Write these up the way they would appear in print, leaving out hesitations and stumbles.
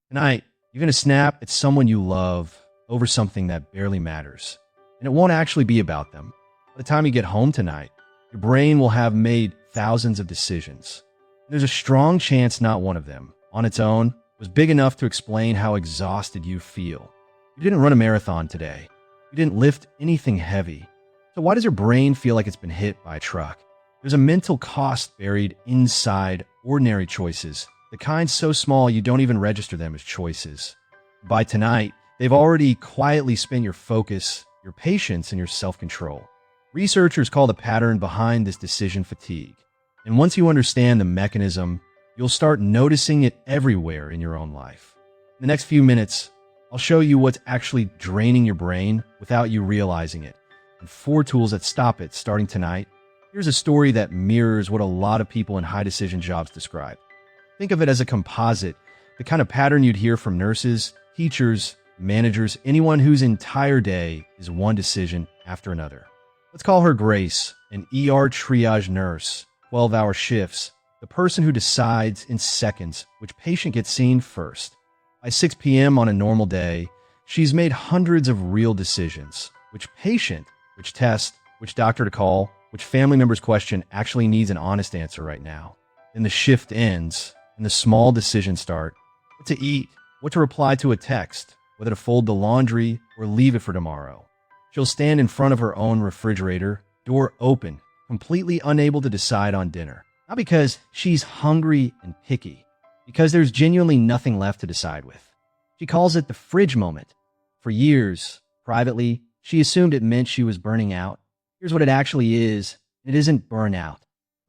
Tonight, you're going to snap at someone you love over something that barely matters. And it won't actually be about them. By the time you get home tonight, your brain will have made thousands of decisions. There's a strong chance not one of them, on its own, was big enough to explain how exhausted you feel. You didn't run a marathon today. You didn't lift anything heavy. So why does your brain feel like it's been hit by a truck? There's a mental cost buried inside ordinary choices, the kind so small you don't even register them as choices. By tonight, they've already quietly spent your focus, your patience, and your self-control. Researchers call the pattern behind this decision fatigue. And once you understand the mechanism, you'll start noticing it everywhere in your own life. In the next few minutes, I'll show you what's actually draining your brain without you realizing it, and 4 tools that stop it starting tonight. Here's a story that mirrors what a lot of people in high-decision jobs describe. Think of it as a composite, the kind of pattern you'd hear from nurses, teachers, managers, anyone whose entire day is one decision after another. Let's call her Grace, an ER triage nurse, 12-hour shifts, the person who decides in seconds which patient gets seen first. By 6 p.m. on a normal day, she's made hundreds of real decisions. Which patient, which test, which doctor to call, which family member's question actually needs an honest answer right now. Then the shift ends, and the small decisions start. What to eat, what to reply to a text, whether to fold the laundry or leave it for tomorrow. She'll stand in front of her own refrigerator, door open, completely unable to decide on dinner. Not because she's hungry and picky, because there's genuinely nothing left to decide with. She calls it the fridge moment. For years, privately, she assumed it meant she was burning out. Here's what it actually is. It isn't burnout.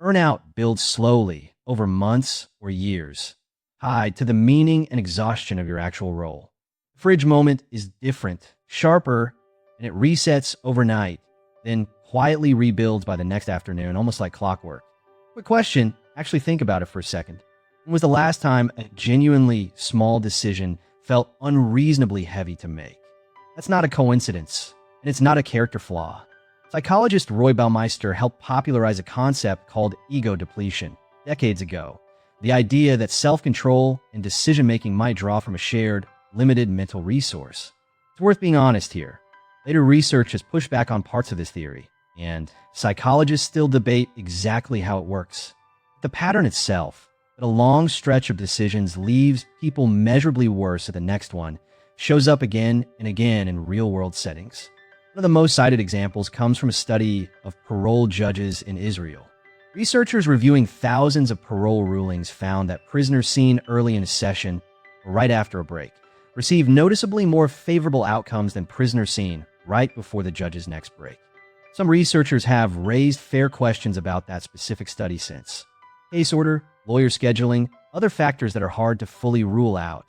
Burnout builds slowly over months or years, tied to the meaning and exhaustion of your actual role. The fridge moment is different, sharper, and it resets overnight, then quietly rebuilds by the next afternoon, almost like clockwork. Quick question, actually think about it for a second. When was the last time a genuinely small decision felt unreasonably heavy to make? That's not a coincidence, and it's not a character flaw. Psychologist Roy Baumeister helped popularize a concept called ego depletion decades ago. The idea that self-control and decision-making might draw from a shared, limited mental resource. It's worth being honest here. Later research has pushed back on parts of this theory, and psychologists still debate exactly how it works. The pattern itself, that a long stretch of decisions leaves people measurably worse at the next one, shows up again and again in real-world settings. One of the most cited examples comes from a study of parole judges in Israel. Researchers reviewing thousands of parole rulings found that prisoners seen early in a session, or right after a break, received noticeably more favorable outcomes than prisoners seen right before the judge's next break. Some researchers have raised fair questions about that specific study since. Case order, lawyer scheduling, other factors that are hard to fully rule out.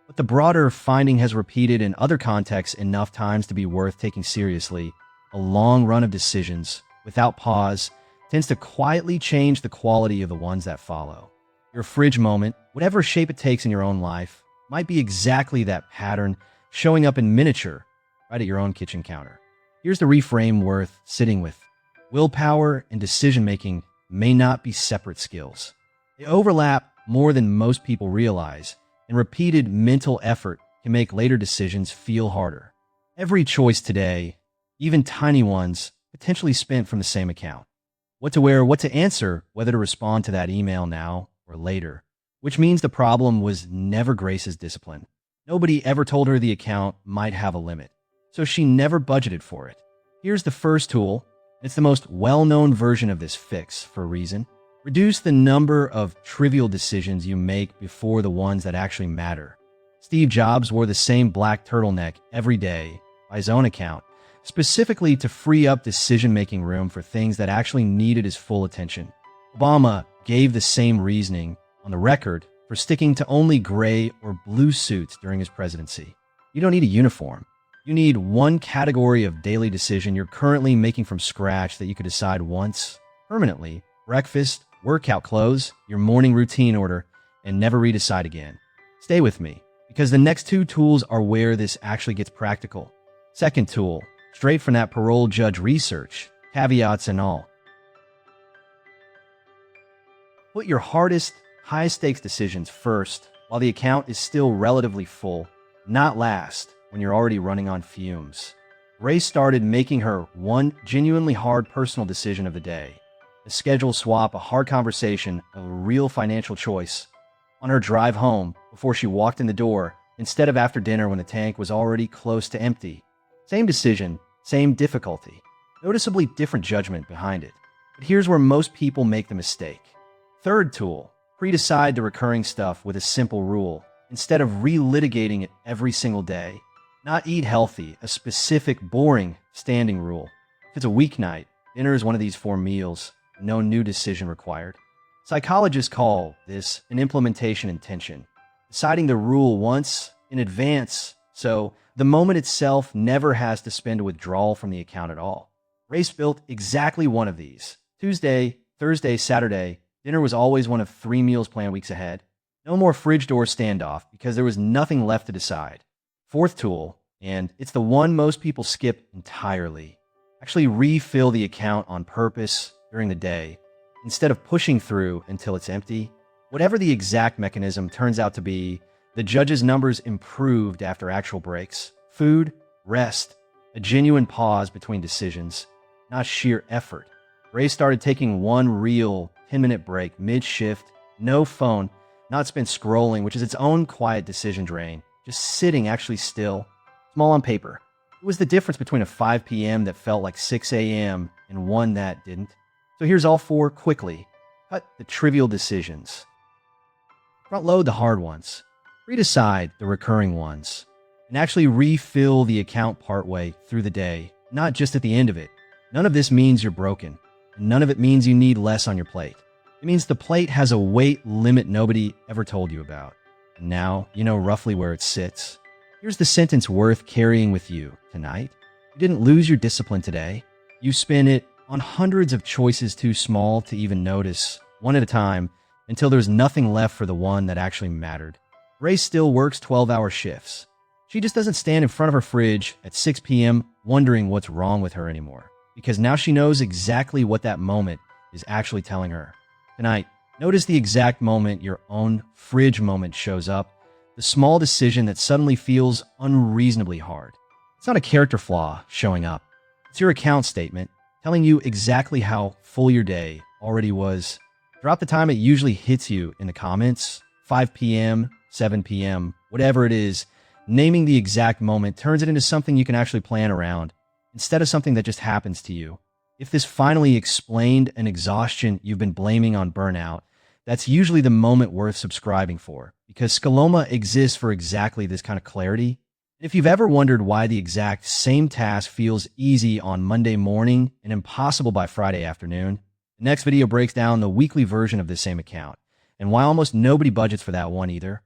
But the broader finding has repeated in other contexts enough times to be worth taking seriously. A long run of decisions, without pause, tends to quietly change the quality of the ones that follow. Your fridge moment, whatever shape it takes in your own life, might be exactly that pattern showing up in miniature right at your own kitchen counter. Here's the reframe worth sitting with. Willpower and decision-making may not be separate skills. They overlap more than most people realize, and repeated mental effort can make later decisions feel harder. Every choice today, even tiny ones, potentially spent from the same account. What to wear, what to answer, whether to respond to that email now or later. Which means the problem was never Grace's discipline. Nobody ever told her the account might have a limit, so she never budgeted for it. Here's the first tool. It's the most well-known version of this fix for a reason. Reduce the number of trivial decisions you make before the ones that actually matter. Steve Jobs wore the same black turtleneck every day, by his own account, specifically to free up decision-making room for things that actually needed his full attention. Obama gave the same reasoning, on the record, for sticking to only gray or blue suits during his presidency. You don't need a uniform. You need one category of daily decision you're currently making from scratch that you could decide once, permanently, breakfast, workout clothes, your morning routine order, and never redecide again. Stay with me, because the next 2 tools are where this actually gets practical. Second tool, straight from that parole judge research, caveats and all. Put your hardest, highest stakes decisions first while the account is still relatively full, not last when you're already running on fumes. Ray started making her one genuinely hard personal decision of the day, a schedule swap, a hard conversation, a real financial choice, on her drive home before she walked in the door, instead of after dinner when the tank was already close to empty. Same decision, same difficulty, noticeably different judgment behind it. But here's where most people make the mistake. Third tool, pre-decide the recurring stuff with a simple rule, instead of relitigating it every single day. Not eat healthy, a specific, boring, standing rule. If it's a weeknight, dinner is one of these 4 meals, no new decision required. Psychologists call this an implementation intention, deciding the rule once in advance, so the moment itself never has to spend a withdrawal from the account at all. Race built exactly one of these. Tuesday, Thursday, Saturday, dinner was always one of 3 meals planned weeks ahead. No more fridge door standoff because there was nothing left to decide. Fourth tool, and it's the one most people skip entirely. Actually refill the account on purpose during the day, instead of pushing through until it's empty. Whatever the exact mechanism turns out to be, the judge's numbers improved after actual breaks. Food, rest, a genuine pause between decisions, not sheer effort. Ray started taking one real 10-minute break mid-shift, no phone, not spent scrolling, which is its own quiet decision drain, just sitting actually still, small on paper. It was the difference between a 5 p.m. that felt like 6 a.m. and one that didn't. So here's all 4 quickly. Cut the trivial decisions. Front load the hard ones. Pre-decide the recurring ones. And actually refill the account partway through the day, not just at the end of it. None of this means you're broken. And none of it means you need less on your plate. It means the plate has a weight limit nobody ever told you about. And now you know roughly where it sits. Here's the sentence worth carrying with you tonight. You didn't lose your discipline today. You spent it on hundreds of choices too small to even notice, one at a time, until there's nothing left for the one that actually mattered. Ray still works 12-hour shifts. She just doesn't stand in front of her fridge at 6 p.m. wondering what's wrong with her anymore, because now she knows exactly what that moment is actually telling her. Tonight, notice the exact moment your own fridge moment shows up, the small decision that suddenly feels unreasonably hard. It's not a character flaw showing up. It's your account statement telling you exactly how full your day already was. Drop the time it usually hits you in the comments, 5 p.m., 7 p.m., whatever it is. Naming the exact moment turns it into something you can actually plan around, instead of something that just happens to you. If this finally explained an exhaustion you've been blaming on burnout, that's usually the moment worth subscribing for, because Skilloma exists for exactly this kind of clarity. And if you've ever wondered why the exact same task feels easy on Monday morning and impossible by Friday afternoon, the next video breaks down the weekly version of this same account, and why almost nobody budgets for that one either.